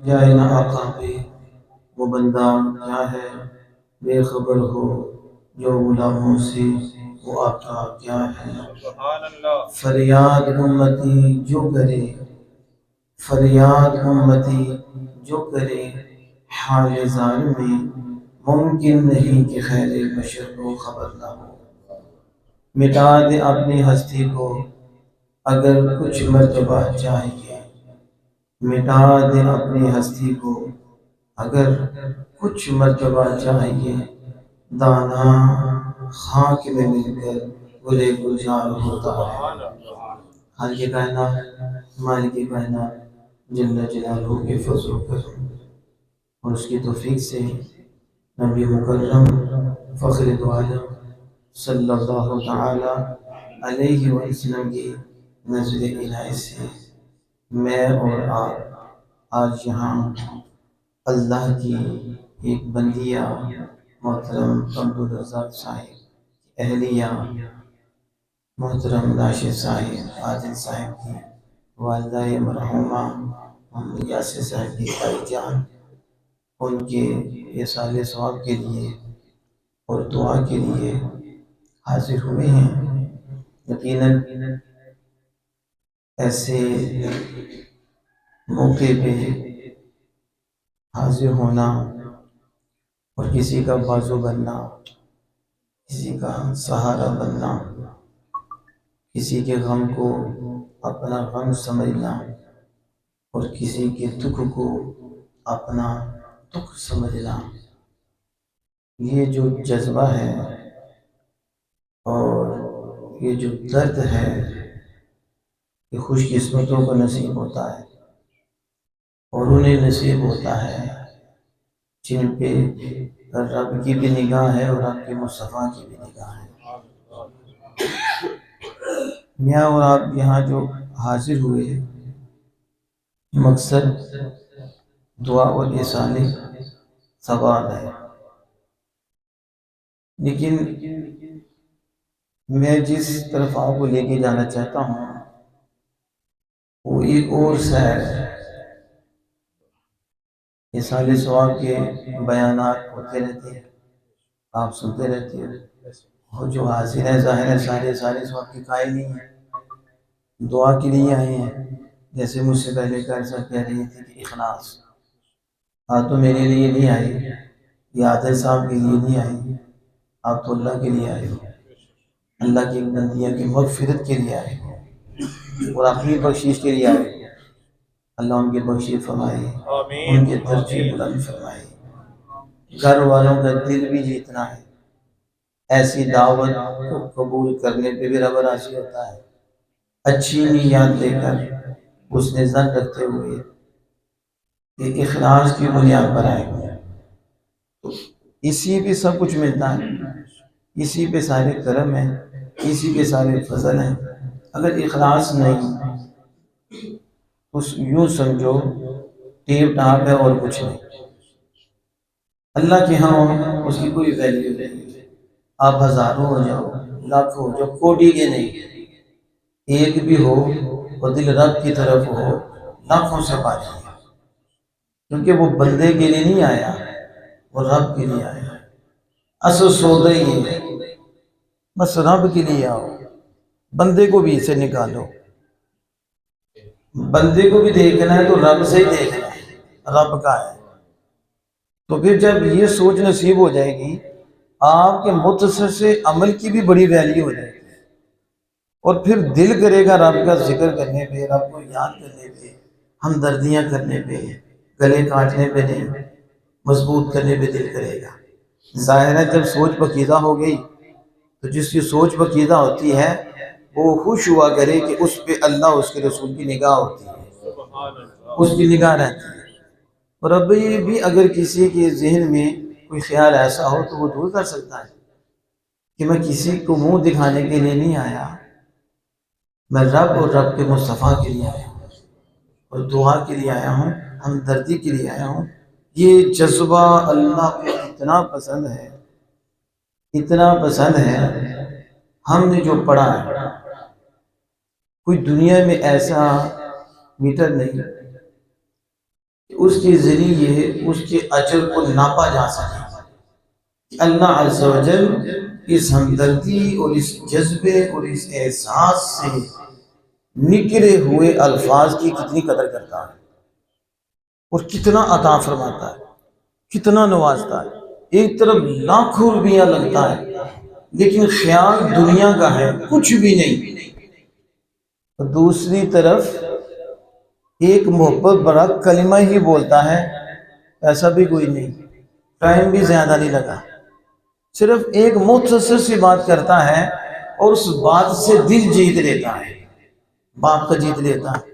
جائے نہ آقا پہ وہ بندہ کیا ہے بے خبر ہو جو غلاموں سے وہ آقا کیا ہے۔ فریاد امتی جو کرے، فریاد امتی جو کرے حال زار میں، ممکن نہیں کہ خیر بشر کو خبر نہ ہو۔ مٹا دے اپنی ہستی کو اگر کچھ مرتبہ چاہیے، مٹا دے اپنی ہستی کو اگر کچھ مرتبہ چاہیے، دانا خاک میں مل کر گلے گلزار ہوتا ہے۔ خالق کائنات مالک کائنات جل جلالہ کے فضل و کرم اور اس کی توفیق سے نبی مکرم فخر دو عالم صلی اللہ تعالی علیہ وسلم کی نظر عنایت سے میں اور آپ آج یہاں اللہ کی ایک بندیہ محترم عبدالرزاق صاحب اہلیہ محترم راشد صاحب عادل صاحب کی والدہ مرحومہ محمد یاسر صاحب کی بھائی جان ان کے ایصال ثواب کے لیے اور دعا کے لیے حاضر ہوئے ہیں۔ یقیناً ایسے موقع پہ حاضر ہونا اور کسی کا بازو بننا، کسی کا سہارا بننا، کسی کے غم کو اپنا غم سمجھنا اور کسی کے دکھ کو اپنا دکھ سمجھنا، یہ جو جذبہ ہے اور یہ جو درد ہے یہ خوش قسمتوں کو نصیب ہوتا ہے اور انہیں نصیب ہوتا ہے جن پہ رب کی بھی نگاہ ہے اور آپ کے مصطفیٰ کی بھی نگاہ ہے۔ میاں اور آپ یہاں جو حاضر ہوئے مقصد دعا اور ایصال ثواب ہے، لیکن میں جس طرف آپ کو لے کے جانا چاہتا ہوں وہ ایک اور سیر ہے۔ ایصال ثواب کے بیانات ہوتے رہتے ہیں، آپ سنتے رہتے ہیں، اور جو حاضر ہے ظاہر ہے سارے ثواب کے قائل نہیں ہیں، دعا کے لیے آئے ہیں۔ جیسے مجھ سے پہلے قائد صاحب کہہ رہے تھے کہ اخلاص، آپ تو میرے لیے نہیں آئے، یا عادل صاحب کے لیے نہیں آئے، آپ تو اللہ کے لیے آئے ہو، اللہ کی بندیاں کی مغفرت کے لیے آئے ہو اور اپنی بخشش کے لیے آئے ہو۔ اللہ ان کی بخشش فرمائے، ان کے درجے بلند فرمائے، گھر والوں کا دل بھی جیتنا ہے۔ ایسی دعوت کو قبول کرنے پہ بھی رب راضی ہوتا ہے، اچھی نیت لے کر اس نے ظن رکھتے ہوئے کہ اخلاص کی بنیاد پر آئے ہوئے، تو اسی پہ سب کچھ ملتا ہے، اسی پہ سارے کرم ہیں، اسی پہ سارے فضل ہیں۔ اگر اخلاص نہیں اس یوں سمجھو ٹیپ ٹاپ ہے اور کچھ نہیں، اللہ کے ہاں اس کی کوئی ویلیو نہیں۔ آپ ہزاروں ہو جاؤ، لاکھ ہو جاؤ، کوٹی کے نہیں، ایک بھی ہو اور دل رب کی طرف ہو لاکھوں سے پا جائے، کیونکہ وہ بندے کے لیے نہیں آیا، وہ رب کے لیے آیا۔ اصل سودا یہ ہے، بس رب کے لیے آؤ، بندے کو بھی اسے نکالو، بندے کو بھی دیکھنا ہے تو رب سے ہی دیکھنا ہے، رب کا ہے۔ تو پھر جب یہ سوچ نصیب ہو جائے گی، آپ کے متصل عمل کی بھی بڑی ویلیو ہو جائے گی، اور پھر دل کرے گا رب کا ذکر کرنے پہ، رب کو یاد کرنے پہ، ہمدردیاں کرنے پہ، گلے کاٹنے پہ نہیں، مضبوط کرنے پہ دل کرے گا۔ ظاہر ہے جب سوچ پکیدہ ہو گئی تو جس کی سوچ پکیدہ ہوتی ہے وہ خوش ہوا کرے کہ اس پہ اللہ اس کے رسول کی نگاہ ہوتی ہے، اس کی نگاہ رہتی ہے۔ اور اب یہ بھی اگر کسی کے ذہن میں کوئی خیال ایسا ہو تو وہ دور کر سکتا ہے کہ میں کسی کو منہ دکھانے کے لیے نہیں آیا، میں رب اور رب کے مصطفیٰ کے لیے آیا ہوں اور دعا کے لیے آیا ہوں، ہمدردی کے لیے آیا ہوں۔ یہ جذبہ اللہ کو اتنا پسند ہے، اتنا پسند ہے، ہم نے جو پڑھا ہے کوئی دنیا میں ایسا میٹر نہیں اس کے ذریعے اس کے اجر کو ناپا جا سکے۔ اللہ عز و جل اس ہمدردی اور اس جذبے اور اس احساس سے نکلے ہوئے الفاظ کی کتنی قدر کرتا ہے اور کتنا عطا فرماتا ہے، کتنا نوازتا ہے۔ ایک طرف لاکھوں روپیہ لگتا ہے لیکن خیال دنیا کا ہے، کچھ بھی نہیں، اور دوسری طرف ایک محبت بڑا کلمہ ہی بولتا ہے، ایسا بھی کوئی نہیں، ٹائم بھی زیادہ نہیں لگا، صرف ایک مختصر سی بات کرتا ہے اور اس بات سے دل جیت لیتا ہے۔ باپ کا جیت لیتا ہے،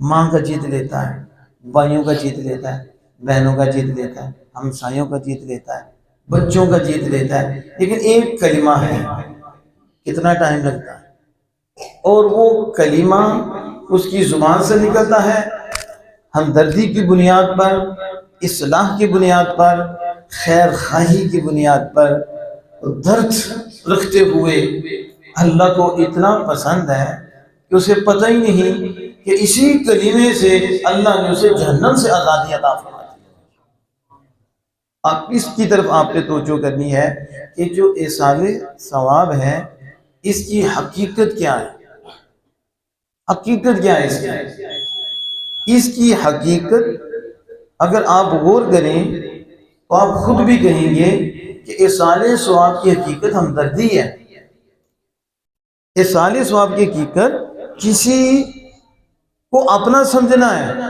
ماں کا جیت لیتا ہے، بھائیوں کا جیت لیتا ہے، بہنوں کا جیت لیتا ہے، ہمسایوں کا جیت لیتا ہے، بچوں کا جیت لیتا ہے، لیکن ایک کلمہ ہے، کتنا ٹائم لگتا ہے، اور وہ کلمہ اس کی زبان سے نکلتا ہے ہمدردی کی بنیاد پر، اصلاح کی بنیاد پر، خیر خواہی کی بنیاد پر، درد رکھتے ہوئے اللہ کو اتنا پسند ہے کہ اسے پتہ ہی نہیں کہ اسی کلمے سے اللہ نے اسے جہنم سے آزادی عطا فرمائی۔ اب اس کی طرف آپ نے توجہ کرنی ہے کہ جو ایصال ثواب ہے اس کی حقیقت کیا ہے؟ حقیقت کیا ہے اس کی حقیقت اگر آپ غور کریں تو آپ خود بھی کہیں گے کہ ایصال ثواب کی حقیقت ہمدردی ہے۔ ایصال ثواب کی حقیقت کسی کو اپنا سمجھنا ہے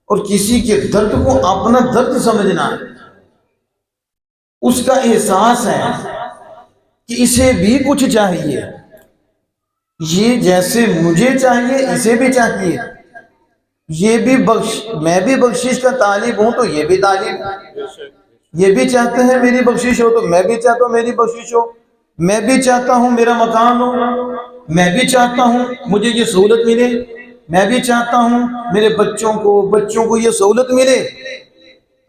اور کسی کے درد کو اپنا درد سمجھنا ہے، اس کا احساس ہے کہ اسے بھی کچھ چاہیے، یہ جیسے مجھے چاہیے اسے بھی چاہیے، یہ بھی میں بھی بخشش کا طالب ہوں تو یہ بھی طالب، یہ بھی چاہتے ہیں میری بخشش ہو تو میں بھی چاہتا ہوں میری بخشش ہو، میں بھی چاہتا ہوں میرا مکان ہو، میں بھی چاہتا ہوں مجھے یہ سہولت ملے، میں بھی چاہتا ہوں میرے بچوں کو یہ سہولت ملے،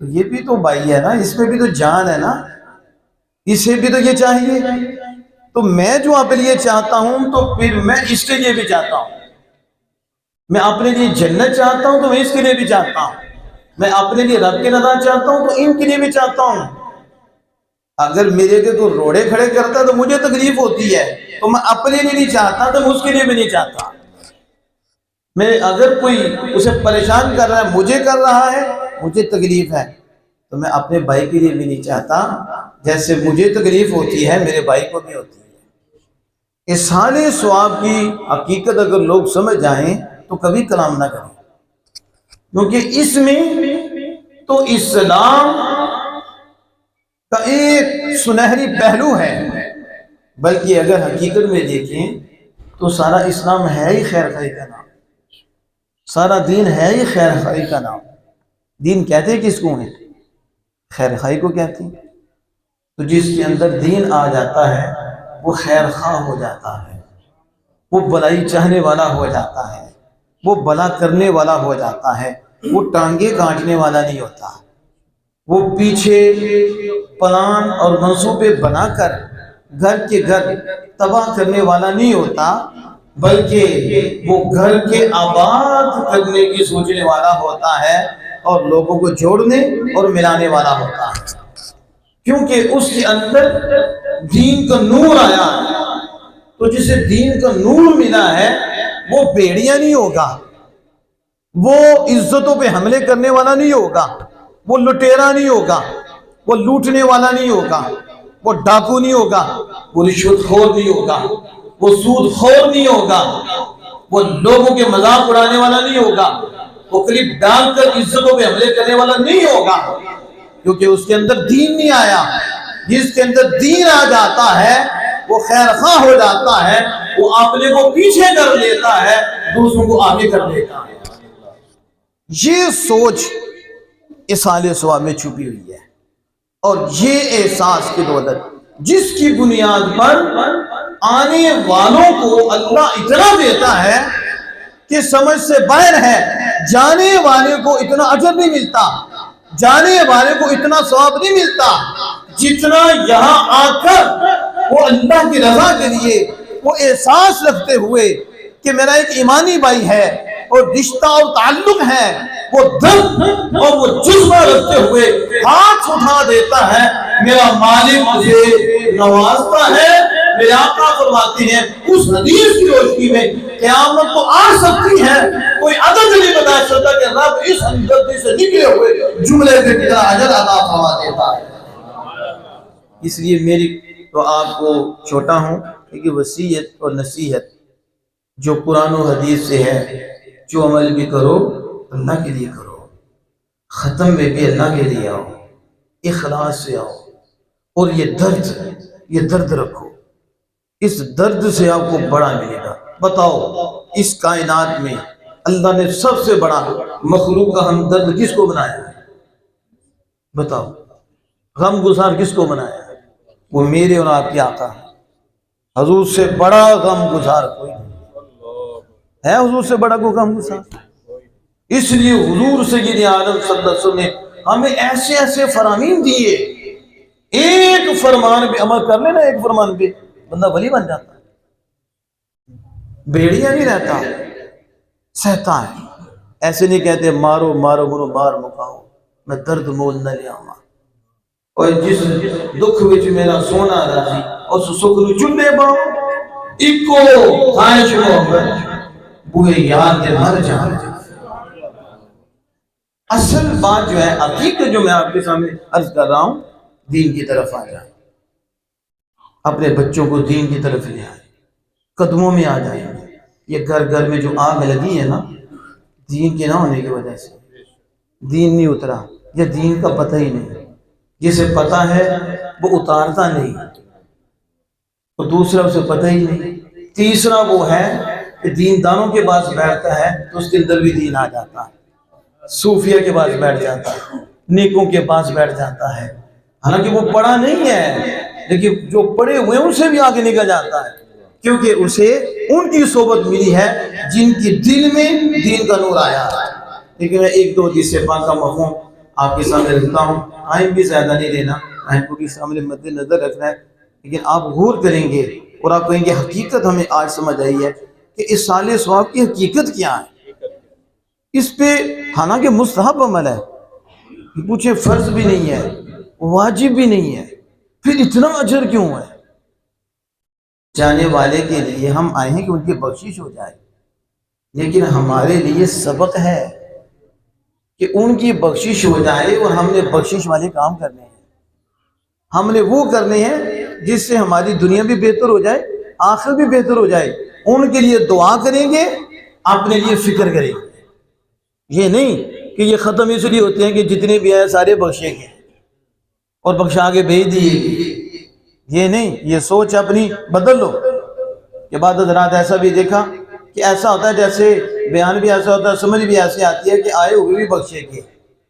تو یہ بھی تو بھائی ہے نا، اس میں بھی تو جان ہے نا، اسے بھی تو یہ چاہیے، تو میں جو اپنے لیے چاہتا ہوں تو پھر میں اس کے لیے بھی چاہتا ہوں، میں اپنے لیے جنت چاہتا ہوں تو میں اس کے لیے بھی چاہتا ہوں، میں اپنے لیے رب کے رضا چاہتا ہوں تو ان کے لیے بھی چاہتا ہوں۔ اگر میرے کے تو روڑے کھڑے کرتا ہے تو مجھے تکلیف ہوتی ہے، تو میں اپنے لیے نہیں چاہتا تو میں اس کے لیے بھی نہیں چاہتا۔ میں اگر کوئی اسے پریشان کر رہا ہے، مجھے کر رہا ہے، مجھے تکلیف ہے، تو میں اپنے بھائی کے لیے بھی نہیں چاہتا، جیسے مجھے تکلیف ہوتی ہے میرے بھائی کو بھی ہوتی ہے۔ ایصال ثواب کی حقیقت اگر لوگ سمجھ جائیں تو کبھی کلام نہ کریں، کیونکہ اس میں تو اسلام کا ایک سنہری پہلو ہے، بلکہ اگر حقیقت میں دیکھیں تو سارا اسلام ہے ہی خیر خواہی کا نام، سارا دین ہے ہی خیر خواہی کا نام۔ دین کہتے کس کو ہیں؟ خیر خواہی کو کہتے ہیں۔ تو جس کے اندر دین آ جاتا ہے وہ خیر خواہ ہو جاتا ہے، وہ بلائی چاہنے والا ہو جاتا ہے، وہ بلا کرنے والا ہو جاتا ہے، وہ ٹانگیں کاٹنے والا نہیں ہوتا، وہ پیچھے پلان اور منصوبے بنا کر گھر کے گھر تباہ کرنے والا نہیں ہوتا، بلکہ وہ گھر کے آباد کرنے کی سوچنے والا ہوتا ہے اور لوگوں کو جوڑنے اور ملانے والا ہوتا ہے، کیونکہ اس کے اندر دین کا نور آیا ہے۔ تو جسے دین کا نور ملا ہے وہ بیڑیاں نہیں ہوگا، وہ عزتوں پہ حملے کرنے والا نہیں ہوگا، وہ لٹیرا نہیں ہوگا، وہ لوٹنے والا نہیں ہوگا، وہ ڈاکو نہیں ہوگا، وہ رشوت خور نہیں ہوگا، وہ سود خور نہیں ہوگا، وہ لوگوں کے مذاق اڑانے والا نہیں ہوگا، وہ کلپ ڈال کر عزتوں پہ حملے کرنے والا نہیں ہوگا، کیونکہ اس کے اندر دین نہیں آیا۔ جس کے اندر دین آ جاتا ہے وہ خیر خواہ ہو جاتا ہے، وہ اپنے کو پیچھے کر لیتا ہے، دوسروں کو آگے کر دیتا ہے۔ یہ سوچ ایصال ثواب میں چھپی ہوئی ہے، اور یہ احساس کی دولت جس کی بنیاد پر آنے والوں کو اللہ اتنا دیتا ہے کہ سمجھ سے باہر ہے، جانے والے کو اتنا اجر نہیں ملتا، جانے والے کو اتنا ثواب نہیں ملتا جتنا یہاں آ کر وہ اللہ کی رضا کے لیے وہ احساس رکھتے ہوئے کہ میرا ایک ایمانی بھائی ہے اور رشتہ اور تعلق ہے وہ درد اور وہ جذبہ رکھتے ہوئے ہاتھ اٹھا دیتا ہے، میرا مالک مجھے نوازتا ہے۔ میرے آقا فرماتے ہیں اس حدیث کی روشنی میں قیامت تو آ سکتی ہے، کوئی عدد نہیں بتا سکتا کہ رب اس ہمدردی سے نکلے ہوئے جملے پہ کتنا اجر عطا فرما دیتا ہے۔ اس لیے میری تو آپ کو چھوٹا ہوں کہ وصیت اور نصیحت جو قرآن و حدیث سے ہے، جو عمل بھی کرو اللہ کے لیے کرو، ختم میں بھی اللہ کے لیے آؤ، اخلاص سے آؤ، اور یہ درد رکھو، اس درد سے آپ کو بڑا ملے گا۔ بتاؤ اس کائنات میں اللہ نے سب سے بڑا مخلوق کا ہمدرد کس کو بنایا ہے؟ بتاؤ غم گسار کس کو بنایا ہے؟ وہ میرے اور آپ کے آقا ہیں۔ حضور سے بڑا غم گسار کوئی نہیں ہے، حضور سے بڑا کوئی غم گسار۔ اس لیے حضور سید عالم صلی اللہ علیہ وسلم نے ہمیں ایسے ایسے فرامین دیے، ایک فرمان پہ عمل کر لینا، ایک فرمان پہ بندہ ولی بن جاتا ہے، بیڑیاں نہیں رہتا، سہتا ہے۔ ایسے نہیں کہتے مارو مارو مرو مار مکاؤ، میں درد مول نہ لے آؤں، اور جس دکھ وچ میرا سونا راضی اس سکھ نو چنے باؤ، اکو خواہش محبت بوئے یار دے مر جان۔ اصل بات جو ہے، حقیقت جو میں آپ کے سامنے عرض کر رہا ہوں، دین کی طرف آ جائیں، اپنے بچوں کو دین کی طرف لے آئیں، قدموں میں آ جائیں۔ یہ گھر میں جو آگ لگی ہے نا، دین کے نہ ہونے کی وجہ سے دین نہیں اترا، یا دین کا پتہ ہی نہیں۔ جسے پتہ ہے وہ اتارتا نہیں، اور دوسرا اسے پتہ ہی نہیں۔ تیسرا وہ ہے کہ دینداروں کے پاس بیٹھتا ہے تو اس کے اندر بھی دین آ جاتا ہے، صوفیہ کے پاس بیٹھ جاتا ہے، نیکوں کے پاس بیٹھ جاتا ہے، حالانکہ وہ پڑھا نہیں ہے، لیکن جو پڑھے ہوئے ان سے بھی آگے نکل جاتا ہے، کیونکہ اسے ان کی صحبت ملی ہے جن کی دل میں دین کا نور آیا ہے۔ لیکن میں ایک دو حدیث پاک کا مفہوم آپ کے سامنے رکھتا ہوں، ٹائم بھی زیادہ نہیں لینا، ٹائم کو بھی سامنے مد نظر رکھنا ہے، لیکن آپ غور کریں گے اور آپ کہیں گے حقیقت ہمیں آج سمجھ آئی ہے کہ اس سال ثواب کی حقیقت کیا ہے۔ اس پہ حالانکہ مستحب عمل ہے، پوچھے فرض بھی نہیں ہے، واجب بھی نہیں ہے، پھر اتنا اجر کیوں ہے؟ جانے والے کے لیے ہم آئے ہیں کہ ان کی بخشش ہو جائے، لیکن ہمارے لیے سبق ہے کہ ان کی بخشش ہو جائے، اور ہم نے بخشش والے کام کرنے ہیں، ہم نے وہ کرنے ہیں جس سے ہماری دنیا بھی بہتر ہو جائے، آخرت بھی بہتر ہو جائے۔ ان کے لیے دعا کریں گے، اپنے لیے فکر کریں گے۔ یہ نہیں کہ یہ ختم اس لیے ہوتے ہیں کہ جتنے بھی آئے سارے بخشیں گے اور بخشا کے بھیج دیے گے، یہ نہیں، یہ سوچ اپنی بدل لو۔ کہ بعد حضرات ایسا بھی دیکھا کہ ایسا ہوتا ہے جیسے بیان بھی ایسا ہوتا ہے، سمجھ بھی ایسے آتی ہے کہ آئے ہوئے بھی بخشے گے۔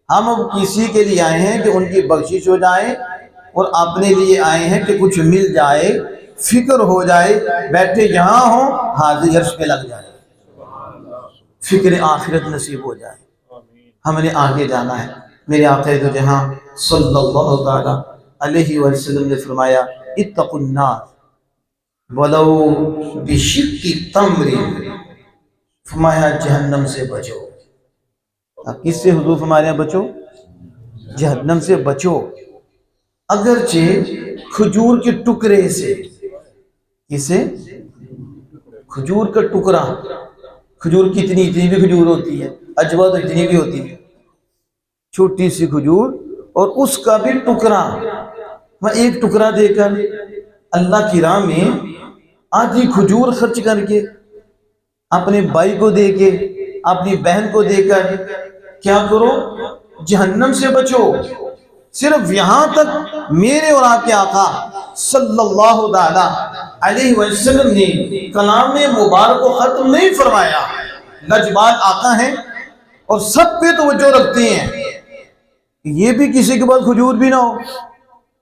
ہم اب کسی کے لیے آئے ہیں کہ ان کی بخشش ہو جائے، اور اپنے لیے آئے ہیں کہ کچھ مل جائے، فکر ہو جائے، بیٹھے جہاں ہوں حاضر عرش پہ لگ جائے، فکر آخرت نصیب ہو جائے۔ ہم نے آگے جانا ہے۔ میرے آقا دو جہاں صلی اللہ تعالی علیہ وسلم نے فرمایا اتقوا النار ولو بشق تمر، فرمایا جہنم سے بچو۔ اب کس سے حضور فرما رہے ہیں بچو؟ جہنم سے بچو، اگرچہ کھجور کے ٹکڑے سے۔ کسے؟ کھجور کا ٹکڑا۔ کھجور کتنی اتنی بھی کھجور ہوتی ہے، اجوا تو اتنی بھی ہوتی ہے، چھوٹی سی کھجور، اور اس کا بھی ٹکڑا۔ میں ایک ٹکڑا دے کر اللہ کی راہ میں آدھی کھجور خرچ کر کے، اپنے بھائی کو دے کے، اپنی بہن کو دے کر کیا کرو؟ جہنم سے بچو۔ صرف یہاں تک میرے اور آپ کے آقا صلی اللہ علیہ وسلم نے کلام مبارک کو ختم نہیں فرمایا۔ لجبال آقا ہیں اور سب پہ توجہ رکھتے ہیں، یہ بھی کسی کے پاس کھجور بھی نہ ہو،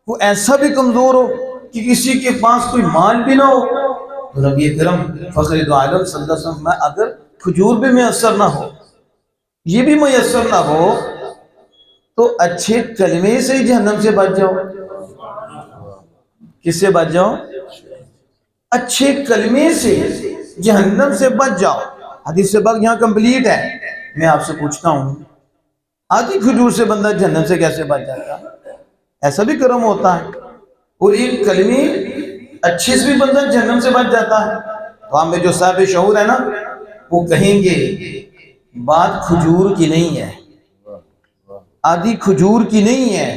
وہ ایسا بھی کمزور ہو کہ کسی کے پاس کوئی مال بھی نہ ہو، تو نبی کرم فخر دو عالم صلی اللہ علیہ وسلم میں اگر کھجور بھی میسر نہ ہو، یہ بھی میسر نہ ہو، تو اچھے کلمے سے ہی جہنم سے بچ جاؤ۔ کس سے بچ جاؤ؟ اچھے کلمے سے جہنم سے بچ جاؤ۔ حدیث پاک یہاں کمپلیٹ ہے. میں آپ سے پوچھتا ہوں آدھی کھجور سے بندہ جہنم سے کیسے بچ جاتا ہے؟ ایسا بھی کرم ہوتا ہے. اور ایک کلمے اچھے سے بھی بندہ جہنم سے بچ جاتا ہے. تو ہم میں جو صاحب شعور ہے نا وہ کہیں گے بات کھجور کی نہیں ہے، آدھی کھجور کی نہیں ہے،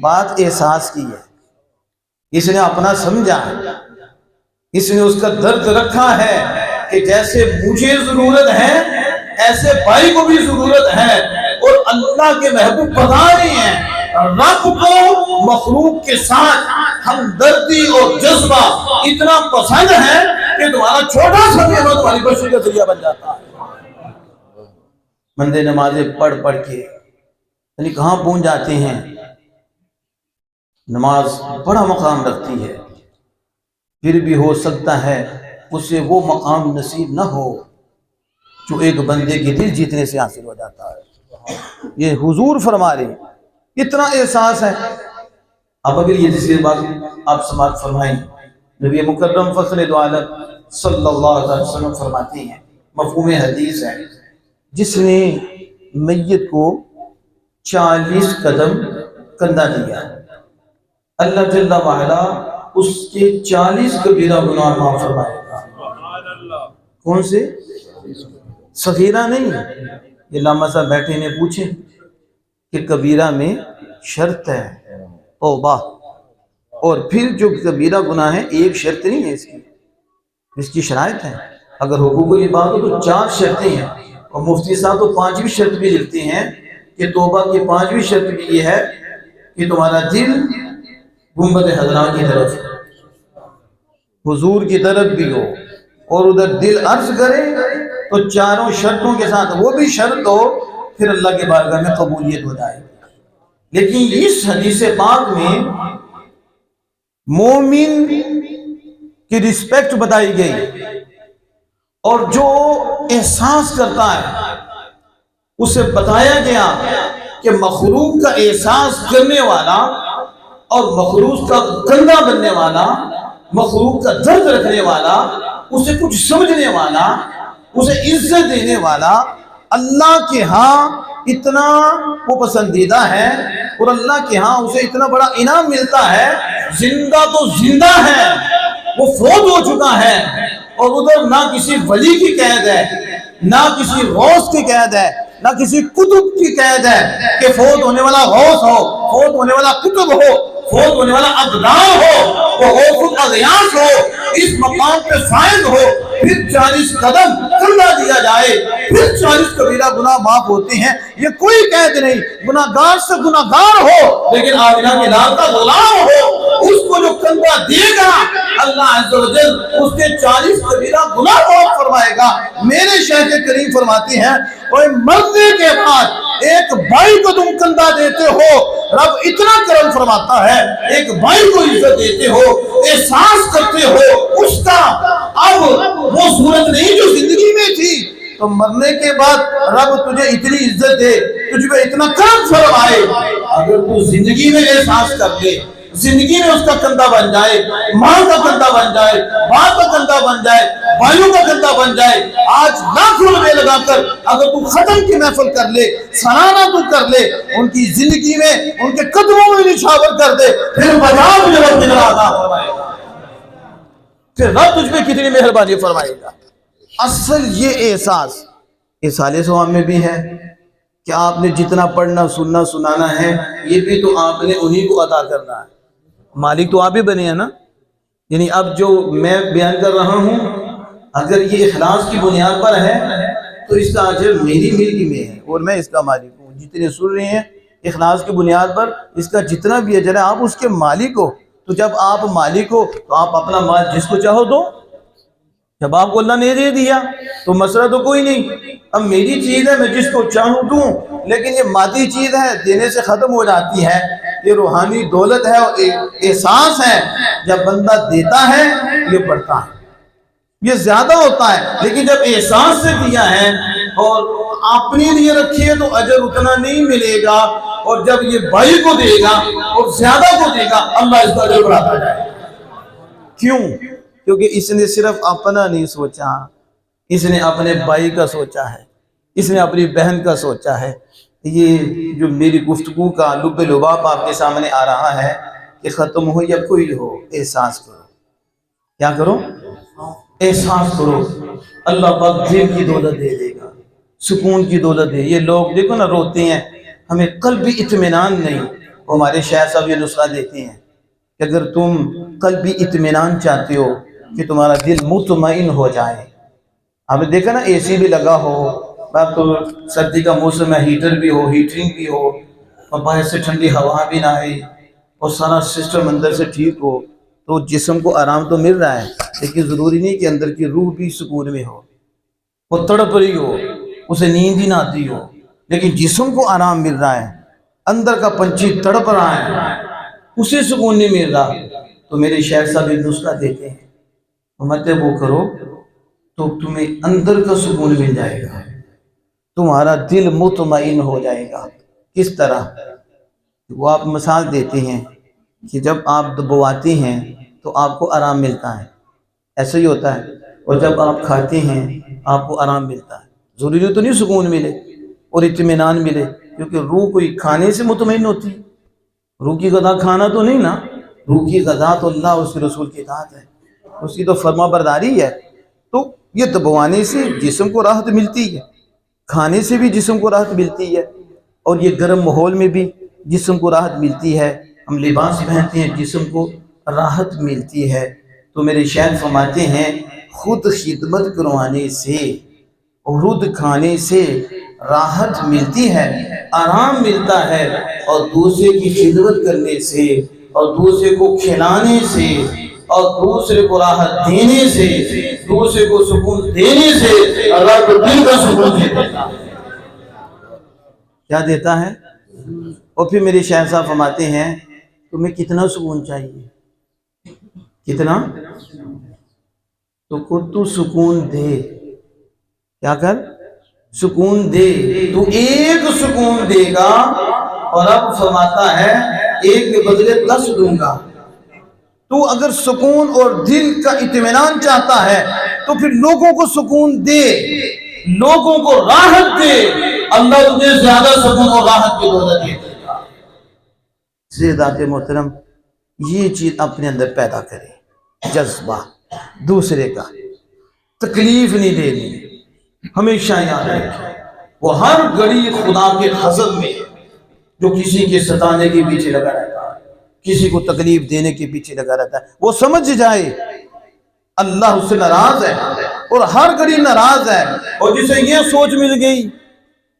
بات احساس کی ہے. اس نے اپنا سمجھا، اس نے اس کا درد رکھا ہے کہ جیسے مجھے ضرورت ہے ایسے بھائی کو بھی ضرورت ہے. اور اللہ کے محبوب بتا رہے ہیں رب کو مخلوق کے ساتھ ہمدردی اور جذبہ اتنا پسند ہے کہ تمہارا چھوٹا سا بھی تمہاری بخشش کا ذریعہ بن جاتا ہے. بندے نمازیں پڑھ کے یعنی کہاں پہنچ جاتے ہیں. نماز بڑا مقام رکھتی ہے، پھر بھی ہو سکتا ہے اسے وہ مقام نصیب نہ ہو جو ایک بندے کے دل جیتنے سے حاصل ہو جاتا ہے. یہ حضور فرما رہے اتنا احساس ہے. اب اگر یہ جس بات آپ سماعت فرمائیں، نبی مکرم فخر دو عالم صلی اللہ علیہ وسلم فرماتے ہیں، مفہوم حدیث ہے، جس نے میت کو 40 قدم کندھا دیا اللہ جل وعلا اس کے 40 کبیرہ گناہ معاف فرمائے گا. کون سے؟ صغیرہ نہیں. یہ علامہ صاحب بیٹھے نے پوچھے کہ کبیرہ میں شرط ہے توبہ، اور پھر جو کبیرہ گناہ ہے ایک شرط نہیں ہے اس کی شرائط ہے. اگر حقوق کی بات ہو تو 4 شرطیں ہیں، اور مفتی صاحب تو 5ویں شرط بھی لکھتے ہیں کہ توبہ کی 5ویں شرط بھی یہ ہے کہ تمہارا دل گنبد حضرا کی طرف حضور کی طرف بھی ہو، اور ادھر دل عرض کرے تو 4 شرطوں کے ساتھ وہ بھی شرط ہو، پھر اللہ کے بارگاہ میں قبولیت ہو جائے. لیکن اس حدیث پاک میں مومن کی رسپیکٹ بتائی گئی، اور جو احساس کرتا ہے اسے بتایا گیا کہ مخلوق کا احساس کرنے والا اور مخلوق کا کندھا بننے والا، مخلوق کا درد رکھنے والا، اسے کچھ سمجھنے والا، اسے عزت دینے والا اللہ کے ہاں اتنا وہ پسندیدہ ہے، اور اللہ کے ہاں اسے اتنا بڑا انعام ملتا ہے. زندہ تو زندہ ہے، وہ فوت ہو چکا ہے، اور ادھر نہ کسی ولی کی قید ہے، نہ کسی غوث کی قید ہے، نہ کسی کتب کی قید ہے کہ فوت ہونے والا غوث ہو، فوت ہونے والا کتب ہو، فوت ہونے والا ابدال ہو، وہ غوث الاغیاث ہو، اس مقام پہ فائز ہو، پھر 40 قدم کندھا دیا جائے، پھر 40 کبیرہ گناہ معاف ہوتے ہیں. یہ کوئی قید نہیں، گناہگار سے گناہگار ہو لیکن آمنہ کے لال کا غلام ہو، اس کو جو کندھا دے گا اللہ عز و جل اس کے 40 کبیرہ گناہ معاف فرمائے گا. میرے شیخ کریم فرماتے ہیں کوئی مرنے کے بعد ایک بھائی کو تم کندھا دیتے ہو، رب اتنا کرم فرماتا ہے، ایک بھائی کو عزت دیتے ہو، احساس کرتے ہو اس کا اب وہ صورت نہیں جو زندگی میں تھی، تو مرنے کے بعد رب تجھے اتنی عزت دے، تجھ پہ اتنا کرم فرمائے. اگر تو زندگی میں احساس کر لے، زندگی میں اس کا کندھا بن جائے، ماں کا کندھا بن جائے، باپ کا کندھا بن جائے، بھائیوں کا کندھا بن جائے، آج لاکھوں روپے لگا کر اگر تو ختم کی محفل کر لے، سالانہ تو کر لے، ان کی زندگی میں ان کے قدموں میں نچھاور کر دے، پھر بتا مجھے رب کتنا عطا فرمائے گا، پھر رب تجھ پہ کتنی مہربانی فرمائے گا. اصل یہ احساس اصالِ ثواب میں بھی ہے کہ آپ نے جتنا پڑھنا سننا سنانا ہے یہ بھی تو آپ نے انہی کو عطا کرنا ہے. مالک تو آپ ہی بنے ہیں نا. یعنی اب جو میں بیان کر رہا ہوں اگر یہ اخلاص کی بنیاد پر ہے تو اس کا اجر میری ملکی میں ہے اور میں اس کا مالک ہوں. جتنے سن رہے ہیں اخلاص کی بنیاد پر اس کا جتنا بھی اجر ہے آپ اس کے مالک ہو. تو جب آپ مالک ہو تو آپ اپنا مال جس کو چاہو دو. جب آپ کو اللہ نے دے دیا تو مسئلہ تو کوئی نہیں. اب میری چیز ہے میں جس کو چاہوں دوں، لیکن یہ مادی چیز ہے دینے سے ختم ہو جاتی ہے. یہ روحانی دولت ہے اور احساس ہے. جب بندہ دیتا ہے یہ بڑھتا ہے، یہ زیادہ ہوتا ہے. لیکن جب احساس سے دیا ہے اور اپنے لیے رکھیے تو اجر اتنا نہیں ملے گا، اور جب یہ بھائی کو دے گا اور زیادہ کو دے گا اللہ اس کا اجر بڑھاتا جائے گا. کیوں؟ کیونکہ اس نے صرف اپنا نہیں سوچا، اس نے اپنے بھائی کا سوچا ہے، اس نے اپنی بہن کا سوچا ہے۔ یہ جو میری گفتگو کا لب لباب آپ کے سامنے آ رہا ہے کہ ختم ہو یا کوئی ہو، احساس کرو۔ کیا کرو؟ احساس کرو اللہ پاک دل کی دولت دے دے گا، سکون کی دولت دے۔ یہ لوگ دیکھو نا روتے ہیں، ہمیں قلبی اطمینان نہیں۔ ہمارے شیخ صاحب یہ نسخہ دیتے ہیں کہ اگر تم قلبی اطمینان چاہتے ہو کہ تمہارا دل مطمئن ہو جائے، آپ نے دیکھا نا اے سی بھی لگا ہو، اب تو سردی کا موسم ہے، ہیٹر بھی ہو، ہیٹرنگ بھی ہو، اور باہر سے ٹھنڈی ہوا بھی نہ آئے اور سارا سسٹم اندر سے ٹھیک ہو، تو جسم کو آرام تو مل رہا ہے، لیکن ضروری نہیں کہ اندر کی روح بھی سکون میں ہو، وہ تڑپ رہی ہو، اسے نیند ہی نہ آتی ہو، لیکن جسم کو آرام مل رہا ہے، اندر کا پنچھی تڑپ رہا ہے، اسے سکون نہیں مل رہا۔ تو میرے شیخ صاحب ایک نسخہ دیتے ہیں، مطلب وہ کرو تو تمہیں اندر کا سکون مل جائے گا، تمہارا دل مطمئن ہو جائے گا۔ کس طرح؟ وہ آپ مثال دیتے ہیں کہ جب آپ دبواتے ہیں تو آپ کو آرام ملتا ہے، ایسا ہی ہوتا ہے، اور جب آپ کھاتے ہیں آپ کو آرام ملتا ہے۔ ضروری تو نہیں سکون ملے اور اطمینان ملے، کیونکہ روح کوئی کھانے سے مطمئن ہوتی، روح کی غذا کھانا تو نہیں نا، روح کی غذا تو اللہ اور اس کے رسول کی اطاعت ہے، اس کی تو فرما برداری ہے۔ تو یہ دبوانے سے جسم کو راحت ملتی ہے، کھانے سے بھی جسم کو راحت ملتی ہے، اور یہ گرم ماحول میں بھی جسم کو راحت ملتی ہے، ہم لباس پہنتے ہیں جسم کو راحت ملتی ہے۔ تو میرے شیخ فرماتے ہیں خود خدمت کروانے سے، خود کھانے سے راحت ملتی ہے، آرام ملتا ہے، اور دوسرے کی خدمت کرنے سے اور دوسرے کو کھلانے سے اور دوسرے کو راحت دینے سے، دوسرے کو سکون دینے سے اللہ کو دل کا سکون دیتا ہے۔ کیا دیتا ہے؟ اور پھر میرے شیخ صاحب فرماتے ہیں تمہیں کتنا سکون چاہیے؟ کتنا؟ تو خود تو سکون دے، کیا کر؟ سکون دے، تو ایک سکون دے گا، اور اب فرماتا ہے ایک کے بدلے 10 دوں گا۔ تو اگر سکون اور دل کا اطمینان چاہتا ہے تو پھر لوگوں کو سکون دے، لوگوں کو راحت دے، اللہ تجھے زیادہ سکون اور راحت کی دولت دے گا۔ ذات محترم یہ چیز اپنے اندر پیدا کرے، جذبہ دوسرے کا، تکلیف نہیں دینی، ہمیشہ یاد رکھیں۔ وہ ہر گھڑی خدا کے غضب میں جو کسی کے ستانے کے پیچھے لگا رہتا ہے، کسی کو تکلیف دینے کے پیچھے لگا رہتا ہے، وہ سمجھ جائے اللہ اس سے ناراض ہے اور ہر گھڑی ناراض ہے۔ اور جسے یہ سوچ مل گئی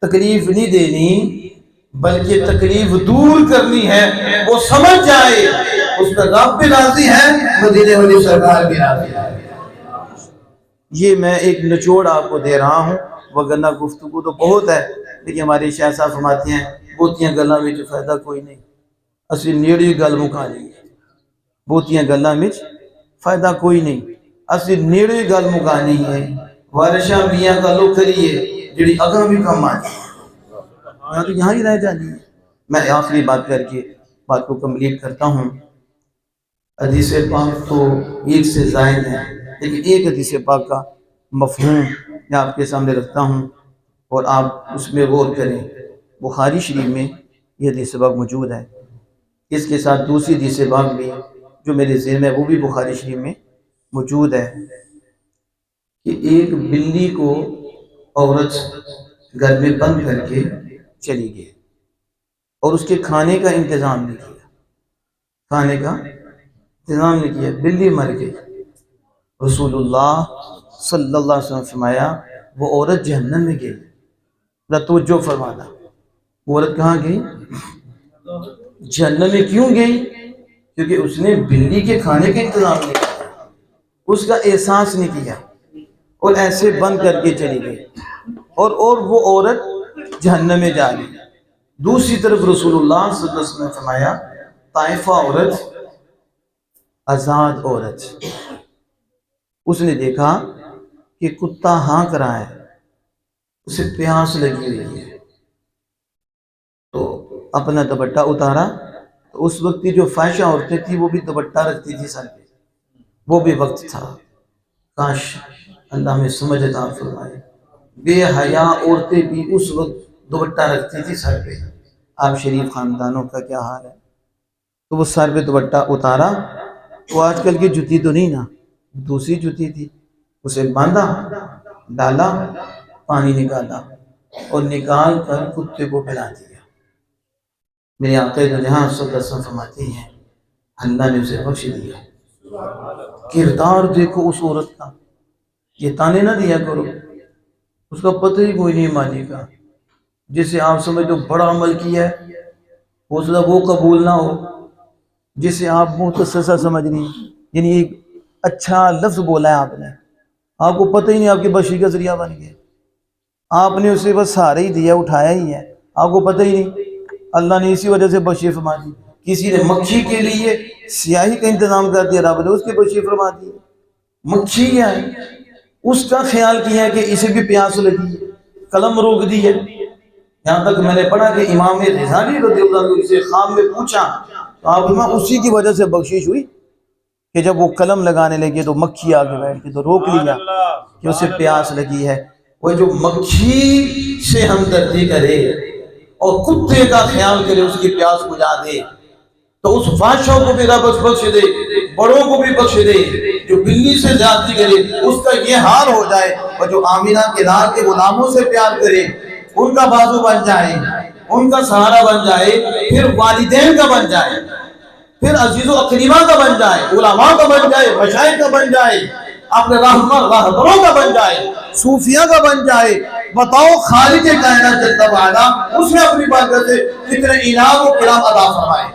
تکلیف نہیں دینی بلکہ تکلیف دور کرنی ہے، وہ سمجھ جائے اس پر رب بھی راضی ہے، مدینے والی سرکار بھی راضی ہے۔ یہ میں ایک نچوڑ آپ کو دے رہا ہوں، وگرنہ گفتگو تو بہت ہے، لیکن ہمارے شیخ صاحب فرماتے ہیں بہتیاں گلاں وچ فائدہ کوئی نہیں، اسی نیڑی گل مکانی ہے، بہتیاں گلاں وچ فائدہ کوئی نہیں، اسی نیڑی گل مکانی ہے، وارشاں میاں کا لو کریے جڑی اگاں بھی کم آتی ہے، میں تو یہاں ہی رہ جانی ہے۔ میں آخری بات کر کے بات کو کمپلیٹ کرتا ہوں۔ حدیث پاک تو ایک سے زائد ہے، لیکن ایک حدیث پاک کا مفہوم میں آپ کے سامنے رکھتا ہوں اور آپ اس میں غور کریں۔ بخاری شریف میں یہ حدیث پاک موجود ہے، اس کے ساتھ دوسری حدیث پاک بھی جو میرے ذہن میں وہ بھی بخاری شریف میں موجود ہے کہ ایک بلی کو عورت گھر میں بند کر کے چلی گئی اور اس کے کھانے کا انتظام نہیں کیا، کھانے کا انتظام نہیں کیا، بلی مر گئی۔ رسول اللہ صلی اللہ علیہ وسلم فرمایا وہ عورت جہنم میں گئی۔ توجہ فرمانا، وہ عورت کہاں گئی؟ جہنم میں۔ کیوں گئی؟ کیونکہ اس نے بلی کے کھانے کا انتظام نہیں کیا، اس کا احساس نہیں کیا اور ایسے بند کر کے چلی گئی، اور وہ عورت جہنم میں جا رہی۔ دوسری طرف رسول اللہ صلی اللہ علیہ وسلم نے فرمایا طائفہ عورت، آزاد عورت، اس نے دیکھا کہ کتا ہانک رہا ہے، اسے پیاس لگی ہوئی ہے، تو اپنا دوپٹہ اتارا۔ تو اس وقت کی جو فاحشہ عورتیں تھیں وہ بھی دوپٹہ رکھتی تھی سر پہ، وہ بھی وقت تھا، کاش اللہ ہمیں سمجھ عطا فرمائے۔ بے حیا عورتیں بھی اس وقت دوپٹہ رکھتی تھی سر پہ۔ آپ شریف خاندانوں کا کیا حال ہے؟ تو وہ سر پہ دوپٹہ اتارا، تو آج کل کی جوتی تو نہیں نا، دوسری جوتی تھی، اسے باندھا، ڈالا، پانی نکالا اور نکال کر کتے کو پلا دیا۔ میرے آقا دو جہاں صلی اللہ علیہ وسلم فرماتے ہیں اللہ نے اسے بخش دیا۔ کردار دیکھو اس عورت کا، یہ تانے نہ دیا کرو، اس کا پتہ ہی کوئی نہیں مالی کا، جسے آپ سمجھ لو بڑا عمل کیا ہے ہو سکتا وہ قبول نہ ہو، جسے آپ متصصہ سمجھ رہی ہیں، یعنی ایک اچھا لفظ بولا ہے آپ نے، آپ کو پتہ ہی نہیں آپ کی بخشی کا ذریعہ بن گیا، آپ نے اسے بس سہارا ہی دیا، اٹھایا ہی ہے، آپ کو پتہ ہی نہیں، اللہ نے اسی وجہ سے بخشی فرما دی۔ کسی نے مکھی کے لیے سیاہی کا انتظام کر دیا، رب نے اس کی بخشی فرما دی۔ مکھی ہے، اس کا خیال کیا کہ اسے بھی پیاس لگی ہے، قلم روک دی ہے۔ یہاں تک میں نے پڑھا کہ امام غزالی رضی اللہ عنہ سے خواب میں پوچھا تو آپ نے اسی کی وجہ سے بخشش ہوئی کہ جب وہ قلم لگانے لگے تو مکھی آگے بیٹھ کے تو روک لیا کہ اسے پیاس لگی ہے۔ وہ جو مکھی سے ہمدردی کرے اور کتے کا خیال کرے، اس کی پیاس بجھا دے، تو اس فحشوں کو بھی رب بخش دے، بڑوں کو بھی بخش دے۔ جو بلی سے زیادتی کرے اس کا یہ حال ہو جائے، اور جو آمینہ کے لال کے غلاموں سے پیار کرے ان کا بازو بن جائے، ان کا سہارا بن جائے، پھر والدین کا بن جائے، پھر عزیز و اقریبا کا بن جائے، علماء کا بن جائے، مشائخ کا بن جائے، اپنے راہبروں کا بن جائے، صوفیہ کا بن جائے، بتاؤ خالق کائنات جل وعلا اس نے اپنی برکت سے کتنے انعام و کرام عطا فرمائے۔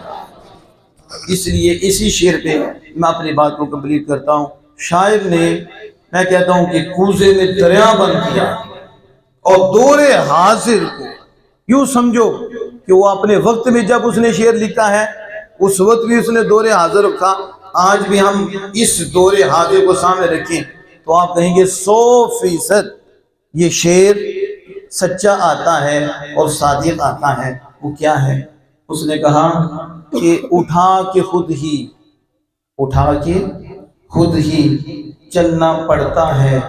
اس لیے اسی شعر پہ میں اپنی بات کو کمپلیٹ کرتا ہوں۔ شاعر نے، میں کہتا ہوں کہ کوزے میں دریا بن کیا اور دور حاضر کو یوں سمجھو کہ وہ اپنے وقت میں جب اس نے شعر لکھا ہے اس وقت بھی اس نے دور حاضر رکھا۔ آج بھی ہم اس دور حاضر کو سامنے رکھیں تو آپ کہیں گے 100% یہ شعر سچا آتا ہے اور صادق آتا ہے۔ وہ کیا ہے؟ اس نے کہا کہ اٹھا کے خود ہی چلنا پڑتا ہے،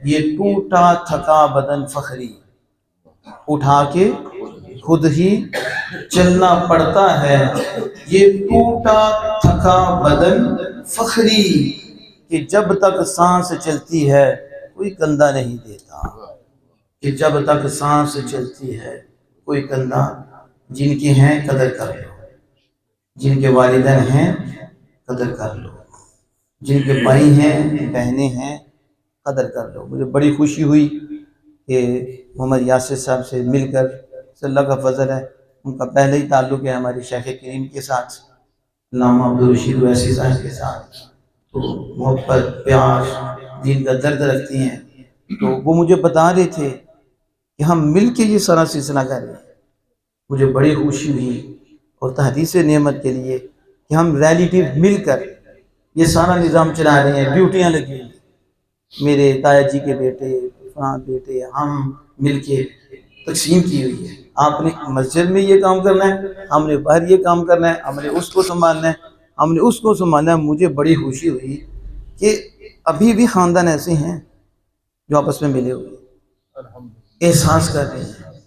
یہ ٹوٹا تھکا بدن فخری۔ اٹھا کے خود ہی چلنا پڑتا ہے، یہ ٹوٹا تھکا بدن فخری، کہ جب تک سانس چلتی ہے کوئی کندھا نہیں دیتا، کہ جب تک سانس چلتی ہے کوئی کندھا۔ جن کے ہیں قدر کر لو، جن کے والدین ہیں قدر کر لو، جن کے بھائی ہیں بہنیں ہیں قدر کر لو۔ مجھے بڑی خوشی ہوئی کہ محمد یاسر صاحب سے مل کر، اللہ کا فضل ہے، ان کا پہلے ہی تعلق ہے ہماری شیخ کریم کے ساتھ، علامہ عبدالرشید اویسی صاحب کے ساتھ، تو محبت پیار دین کا درد رکھتی ہیں۔ تو وہ مجھے بتا رہے تھے کہ ہم مل کے یہ سارا سلسلہ کر رہے ہیں۔ مجھے بڑی خوشی ہوئی اور تحدیث نعمت کے لیے کہ ہم ریلیٹیو مل کر یہ سارا نظام چلا رہے ہیں، ڈیوٹیاں لگی ہیں، میرے تایا جی کے بیٹے، فرحان بیٹے، ہم مل کے تقسیم کی ہوئی ہے۔ آپ نے مسجد میں یہ کام کرنا ہے، ہم نے باہر یہ کام کرنا ہے، ہم نے اس کو سنبھالنا ہے، ہم نے اس کو سنبھالنا ہے۔ مجھے بڑی خوشی ہوئی کہ ابھی بھی خاندان ایسے ہیں جو آپس میں ملے ہوئے احساس کر رہے ہیں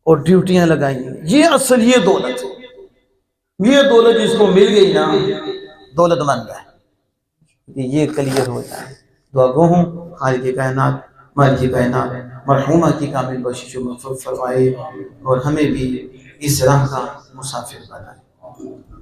اور ڈیوٹیاں لگائی ہیں۔ یہ اصل یہ دولت ہے، یہ دولت جس کو مل گئی نا دولت مند ہے، کہ یہ کلیئر ہو جائے۔ دعا گو ہوں خالق کائنات مالک کائنات مرحومہ کی کامل بخشش و مغفرت فرمائے اور ہمیں بھی اس راہ کا مسافر بنائے۔